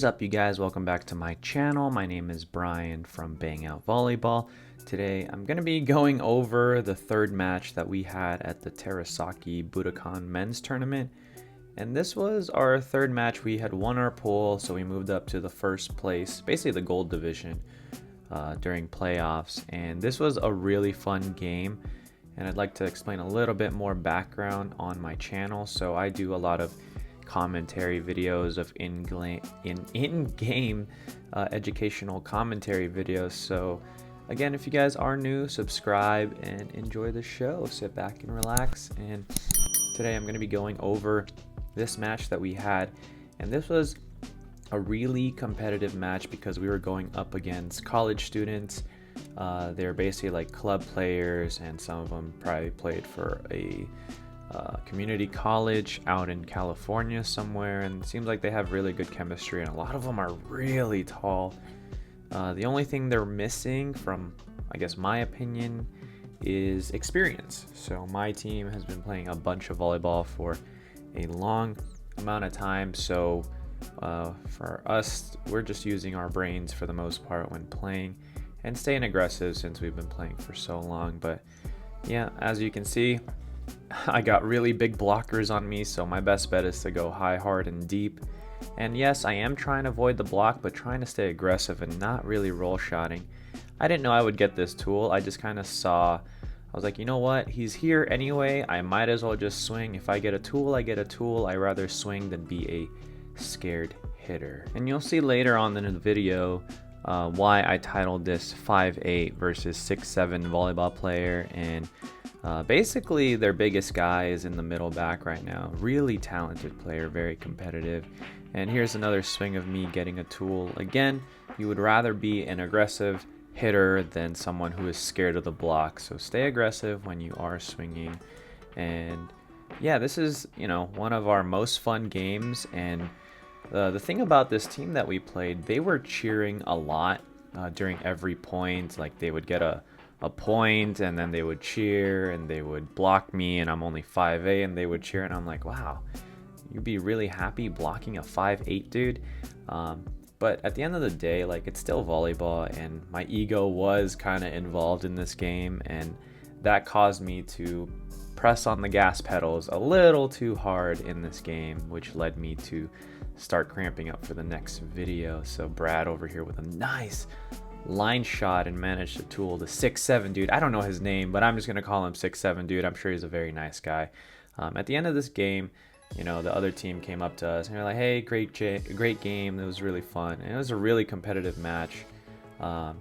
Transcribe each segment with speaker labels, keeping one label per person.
Speaker 1: is up, you guys? Welcome back to my channel. My name is Bryan from Bang Out Volleyball. Today I'm going to be going over the third match that we had at the Terasaki Budokan men's tournament. And this was our third match. We had won our pool, so we moved up to the first place, basically the gold division, during playoffs. And this was a really fun game. And I'd like to explain a little bit more background on my channel. So I do a lot of commentary videos of in-game educational commentary videos. So again, if you guys are new, subscribe and enjoy the show. Sit back and relax. And today I'm going to be going over this match that we had, and this was a really competitive match because we were going up against college students. They're basically like club players, and some of them probably played for a community college out in California somewhere, and it seems like they have really good chemistry, and a lot of them are really tall. The only thing they're missing, from I guess my opinion, is experience. So my team has been playing a bunch of volleyball for a long amount of time, so for us, we're just using our brains for the most part when playing and staying aggressive since we've been playing for so long. But yeah, as you can see, I got really big blockers on me, so my best bet is to go high, hard, and deep. And yes, I am trying to avoid the block, but trying to stay aggressive and not really roll shotting. I didn't know I would get this tool. I just kind of saw, I was like, you know what, he's here anyway, I might as well just swing. If I get a tool, I get a tool. I'd rather swing than be a scared hitter. And you'll see later on in the video why I titled this 5'8 versus 6'7 volleyball player. And basically their biggest guy is in the middle back right now. Really talented player, very competitive. And here's another swing of me getting a tool. Again, you would rather be an aggressive hitter than someone who is scared of the block. So stay aggressive when you are swinging. And yeah, this is, one of our most fun games. And the thing about this team that we played, they were cheering a lot during every point. Like they would get a point, and then they would cheer, and they would block me, and I'm only 5'8", and they would cheer, and I'm like, wow, you'd be really happy blocking a 5'8 dude. But at the end of the day, like, it's still volleyball, and my ego was kind of involved in this game, and that caused me to press on the gas pedals a little too hard in this game, which led me to start cramping up for the next video. So Brad over here with a nice line shot and managed to tool the 6'7 dude. I don't know his name, but I'm just gonna call him 6'7 dude. I'm sure he's a very nice guy. At the end of this game, the other team came up to us and they're like, hey, great game, it was really fun, and it was a really competitive match. And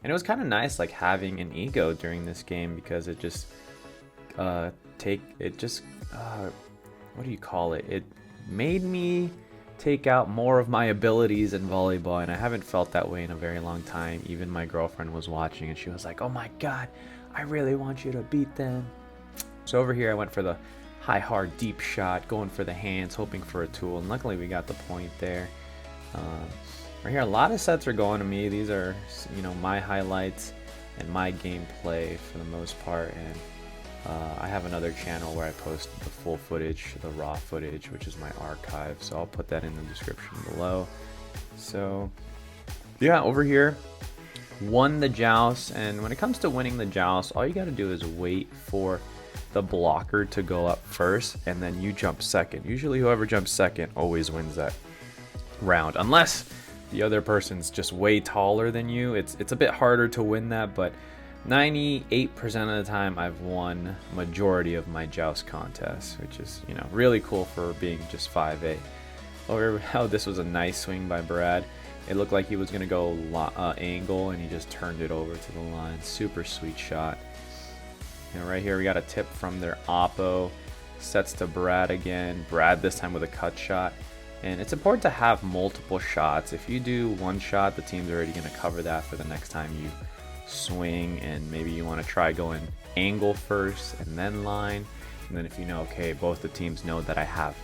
Speaker 1: it was kind of nice, like, having an ego during this game, because it just what do you call it, it made me take out more of my abilities in volleyball, and I haven't felt that way in a very long time. Even my girlfriend was watching, and she was like, oh my god, I really want you to beat them. So over here I went for the high, hard, deep shot, going for the hands, hoping for a tool, and luckily we got the point there. Right here, a lot of sets are going to me. These are, my highlights and my gameplay for the most part. And I have another channel where I post the full footage, the raw footage, which is my archive, so I'll put that in the description below. So yeah, over here, won the joust. And when it comes to winning the joust, all you got to do is wait for the blocker to go up first, and then you jump second. Usually whoever jumps second always wins that round, unless the other person's just way taller than you. It's a bit harder to win that, but 98% of the time I've won majority of my joust contests, which is, really cool for being just 5'8". Oh, this was a nice swing by Brad. It looked like he was going to go angle, and he just turned it over to the line. Super sweet shot. Right here we got a tip from their oppo. Sets to Brad again. Brad this time with a cut shot. And it's important to have multiple shots. If you do one shot, the team's already going to cover that for the next time you swing, and maybe you want to try going angle first and then line. And then if okay, both the teams know that I have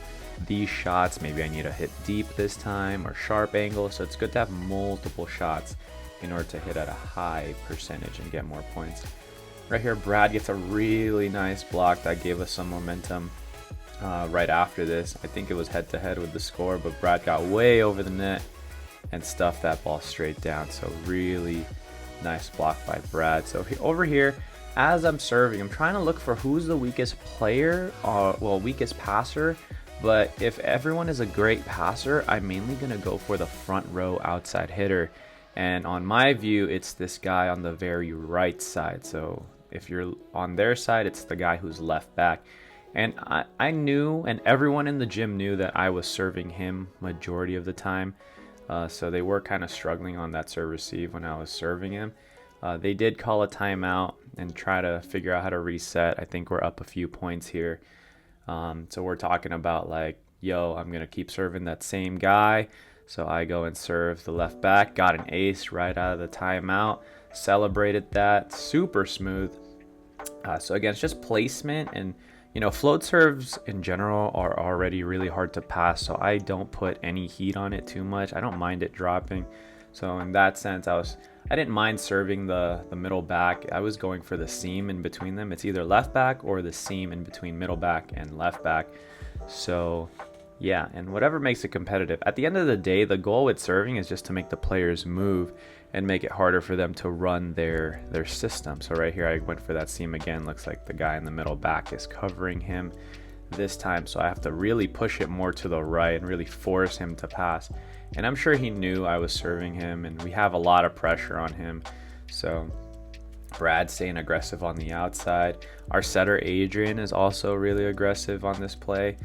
Speaker 1: these shots, maybe I need to hit deep this time or sharp angle. So it's good to have multiple shots in order to hit at a high percentage and get more points. Right here, Brad gets a really nice block that gave us some momentum right after this. I think it was head to head with the score, but Brad got way over the net and stuff that ball straight down. So really nice block by Brad. So over here, as I'm serving, I'm trying to look for who's the weakest player, weakest passer. But if everyone is a great passer, I'm mainly going to go for the front row outside hitter. And on my view, it's this guy on the very right side. So if you're on their side, it's the guy who's left back. And I knew, and everyone in the gym knew, that I was serving him majority of the time. So they were kind of struggling on that serve receive when I was serving him. They did call a timeout and try to figure out how to reset. I think we're up a few points here. So we're talking about like, yo, I'm going to keep serving that same guy. So I go and serve the left back, got an ace right out of the timeout, celebrated that, super smooth. So again, it's just placement, and float serves in general are already really hard to pass, so I don't put any heat on it too much. I don't mind it dropping. So in that sense, I didn't mind serving the middle back. I was going for the seam in between them. It's either left back or the seam in between middle back and left back. So yeah, and whatever makes it competitive. At the end of the day, the goal with serving is just to make the players move and make it harder for them to run their system. So right here, I went for that seam again. Looks like the guy in the middle back is covering him this time. So I have to really push it more to the right and really force him to pass. And I'm sure he knew I was serving him, and we have a lot of pressure on him. So Brad staying aggressive on the outside. Our setter, Adrian, is also really aggressive on this play.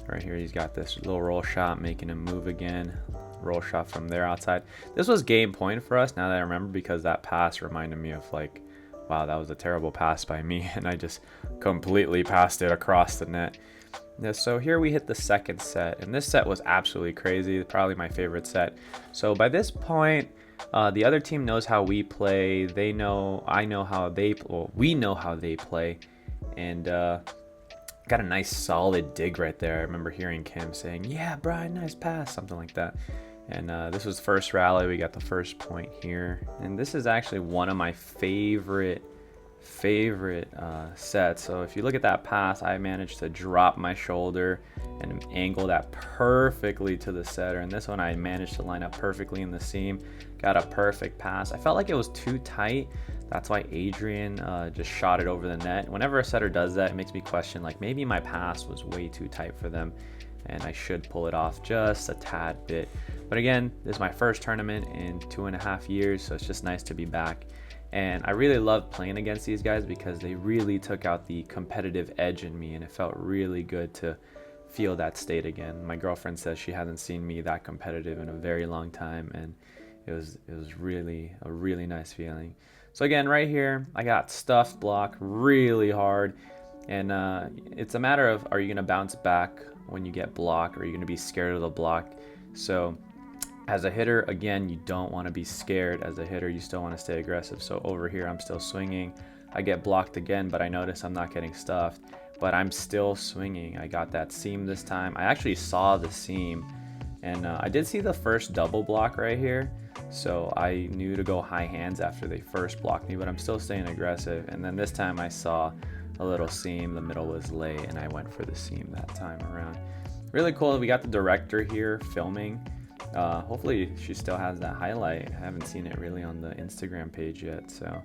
Speaker 1: Right here, he's got this little roll shot, making him move again. Roll shot from there outside. This was game point for us, now that I remember, because that pass reminded me of like, wow, that was a terrible pass by me, and I just completely passed it across the net. So here we hit the second set, and this set was absolutely crazy, probably my favorite set. So by this point, the other team knows how we play. They know, I know how they, well, we know how they play, and got a nice solid dig right there. I remember hearing Kim saying, yeah, Bryan, nice pass, something like that. And this was first rally. We got the first point here. And this is actually one of my favorite sets. So if you look at that pass, I managed to drop my shoulder and angle that perfectly to the setter. And this one, I managed to line up perfectly in the seam. Got a perfect pass. I felt like it was too tight. That's why Adrian just shot it over the net. Whenever a setter does that, it makes me question, like, maybe my pass was way too tight for them and I should pull it off just a tad bit. But again, this is my first tournament in 2.5 years, so it's just nice to be back. And I really love playing against these guys because they really took out the competitive edge in me, and it felt really good to feel that state again. My girlfriend says she hasn't seen me that competitive in a very long time, and it was really a really nice feeling. So again, right here, I got stuffed block really hard, and it's a matter of, are you going to bounce back when you get blocked, or are you going to be scared of the block? So as a hitter, again, you don't want to be scared. As a hitter, you still want to stay aggressive. So over here, I'm still swinging. I get blocked again, but I notice I'm not getting stuffed, but I'm still swinging. I got that seam this time. I actually saw the seam, and I did see the first double block right here. So I knew to go high hands after they first blocked me, but I'm still staying aggressive. And then this time I saw a little seam, the middle was lay, and I went for the seam that time around. Really cool. We got the director here filming. Hopefully she still has that highlight. I haven't seen it really on the Instagram page yet. So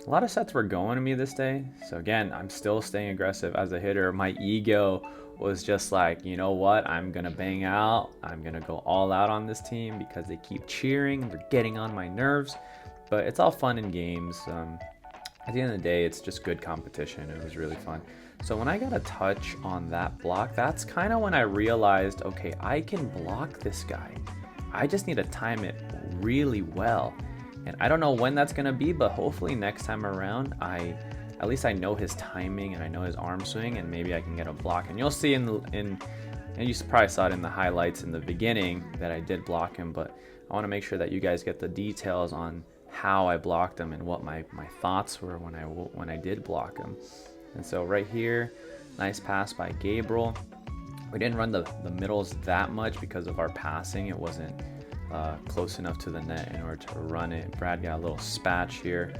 Speaker 1: a lot of sets were going to me this day. So again, I'm still staying aggressive as a hitter. My ego was just like, you know what, I'm gonna bang out. I'm gonna go all out on this team because they keep cheering. They're getting on my nerves, but it's all fun in games. At the end of the day, it's just good competition. It was really fun. So when I got a touch on that block, that's kind of when I realized, okay, I can block this guy. I just need to time it really well. And I don't know when that's going to be, but hopefully next time around, at least I know his timing and I know his arm swing, and maybe I can get a block. And you'll see and you probably saw it in the highlights in the beginning that I did block him, but I want to make sure that you guys get the details on how I blocked him and what my thoughts were when I did block him. And so right here, nice pass by Gabriel. We didn't run the middles that much because of our passing. It wasn't close enough to the net in order to run it. Brad got a little spatch here.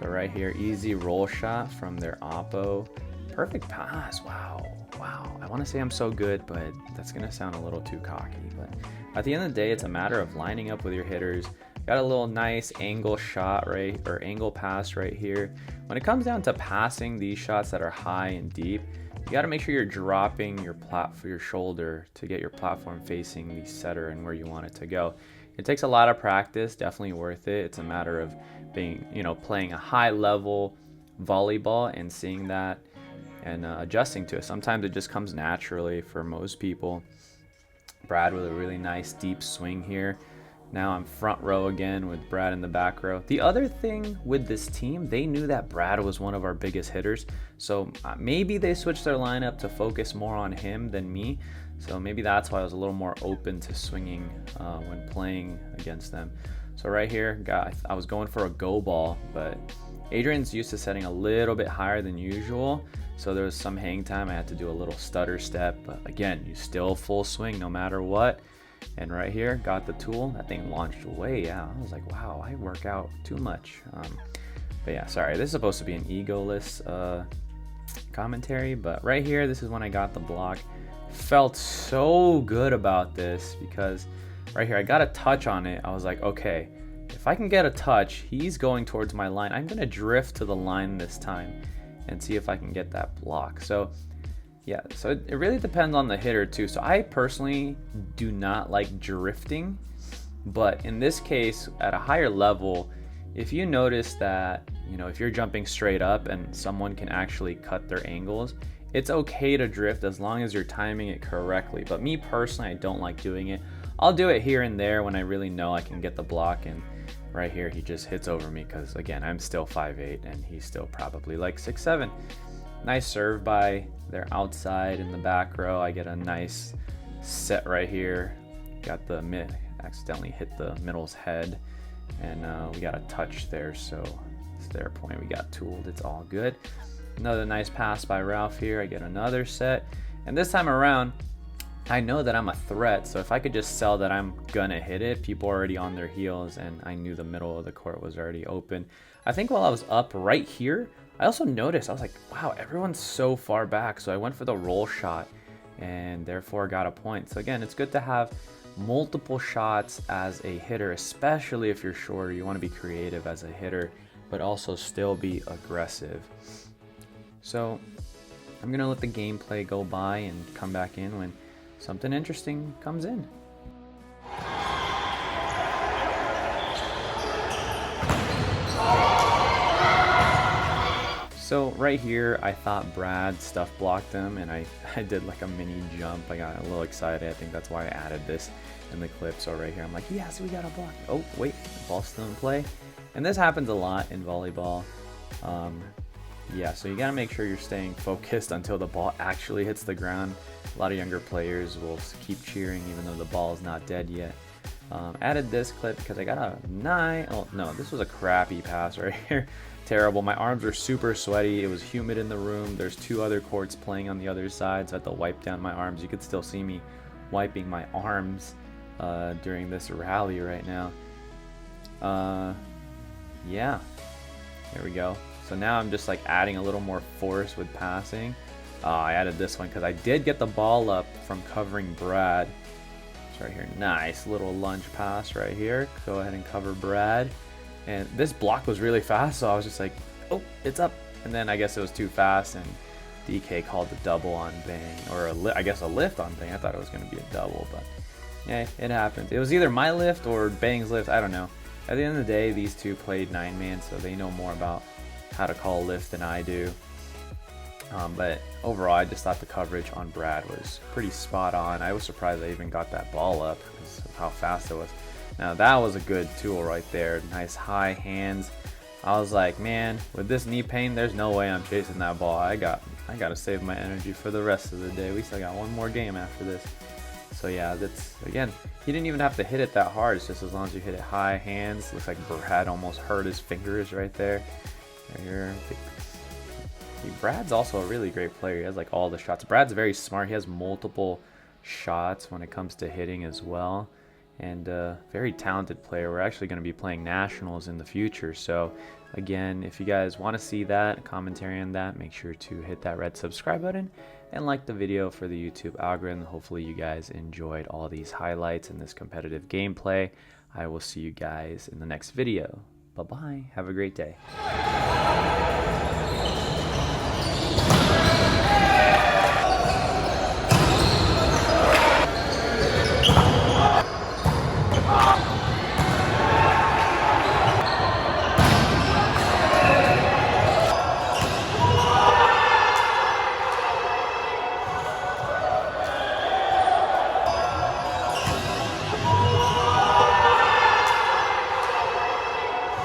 Speaker 1: So right here, easy roll shot from their oppo. Perfect pass. Wow. Wow. I want to say I'm so good, but that's going to sound a little too cocky. But at the end of the day, it's a matter of lining up with your hitters. Got a little nice angle shot or angle pass right here. When it comes down to passing these shots that are high and deep, you got to make sure you're dropping your shoulder to get your platform facing the setter and where you want it to go. It takes a lot of practice, definitely worth it. It's a matter of being, playing a high level volleyball and seeing that and adjusting to it. Sometimes it just comes naturally for most people. Brad with a really nice deep swing here. Now I'm front row again with Brad in the back row. The other thing with this team, they knew that Brad was one of our biggest hitters. So maybe they switched their lineup to focus more on him than me. So maybe that's why I was a little more open to swinging when playing against them. So right here, I was going for a go ball, but Adrian's used to setting a little bit higher than usual. So there was some hang time. I had to do a little stutter step. But again, you still full swing no matter what. And right here, got the tool. That thing launched way out. I was like, wow, I work out too much. But yeah, sorry. This is supposed to be an egoless commentary. But right here, this is when I got the block. Felt so good about this because right here, I got a touch on it. I was like, okay, if I can get a touch, he's going towards my line. I'm going to drift to the line this time and see if I can get that block. So yeah, so it really depends on the hitter too. So I personally do not like drifting, but in this case, at a higher level, if you notice that, if you're jumping straight up and someone can actually cut their angles, it's okay to drift as long as you're timing it correctly. But me personally, I don't like doing it. I'll do it here and there when I really know I can get the block, and right here he just hits over me because again, I'm still 5'8" and he's still probably like 6'7". Nice serve by their outside in the back row. I get a nice set right here. Got the accidentally hit the middle's head, and we got a touch there, so it's their point. We got tooled. It's all good. Another nice pass by Ralph here. I get another set, and this time around, I know that I'm a threat, so if I could just sell that I'm gonna hit it, people are already on their heels, and I knew the middle of the court was already open. I think while I was up right here, I also noticed, I was like, wow, everyone's so far back, so I went for the roll shot and therefore got a point. So again, it's good to have multiple shots as a hitter, especially if you're shorter. You want to be creative as a hitter, but also still be aggressive. So I'm gonna let the gameplay go by and come back in when something interesting comes in. So right here, I thought Brad stuff blocked him, and I did like a mini jump. I got a little excited. I think that's why I added this in the clip. So right here, I'm like, yes, we got a block. Oh, wait, the ball's still in play. And this happens a lot in volleyball. Yeah, so you got to make sure you're staying focused until the ball actually hits the ground. A lot of younger players will keep cheering even though the ball is not dead yet. Added this clip because I got a 9. Oh, no, this was a crappy pass right here. Terrible. My arms were super sweaty. It was humid in the room. There's 2 other courts playing on the other side, so I had to wipe down my arms. You could still see me wiping my arms during this rally right now. Yeah, there we go. So now I'm just like adding a little more force with passing. I added this one because I did get the ball up from covering Brad. It's right here. Nice little lunge pass right here. Go ahead and cover Brad. And this block was really fast, so I was just like, oh, it's up. And then I guess it was too fast, and DK called the double on Bang, or I guess a lift on Bang. I thought it was going to be a double, but yeah, it happened. It was either my lift or Bang's lift. I don't know. At the end of the day, these two played 9-man, so they know more about how to call a lift than I do. But overall, I just thought the coverage on Brad was pretty spot on. I was surprised I even got that ball up because of how fast it was. Now that was a good tool right there. Nice high hands. I was like, man, with this knee pain, there's no way I'm chasing that ball. I got to save my energy for the rest of the day. We still got one more game after this. So yeah, that's, again, he didn't even have to hit it that hard. It's just as long as you hit it high hands. Looks like Brad almost hurt his fingers right there. Right here. Brad's also a really great player. He has like all the shots. Brad's very smart. He has multiple shots when it comes to hitting as well. And very talented player. We're actually going to be playing nationals in the future, so Again, if you guys want to see that commentary on that, make sure to hit that red subscribe button and like the video for the YouTube algorithm. Hopefully you guys enjoyed all these highlights and this competitive gameplay. I will see you guys in the next video. Bye bye. Have a great day.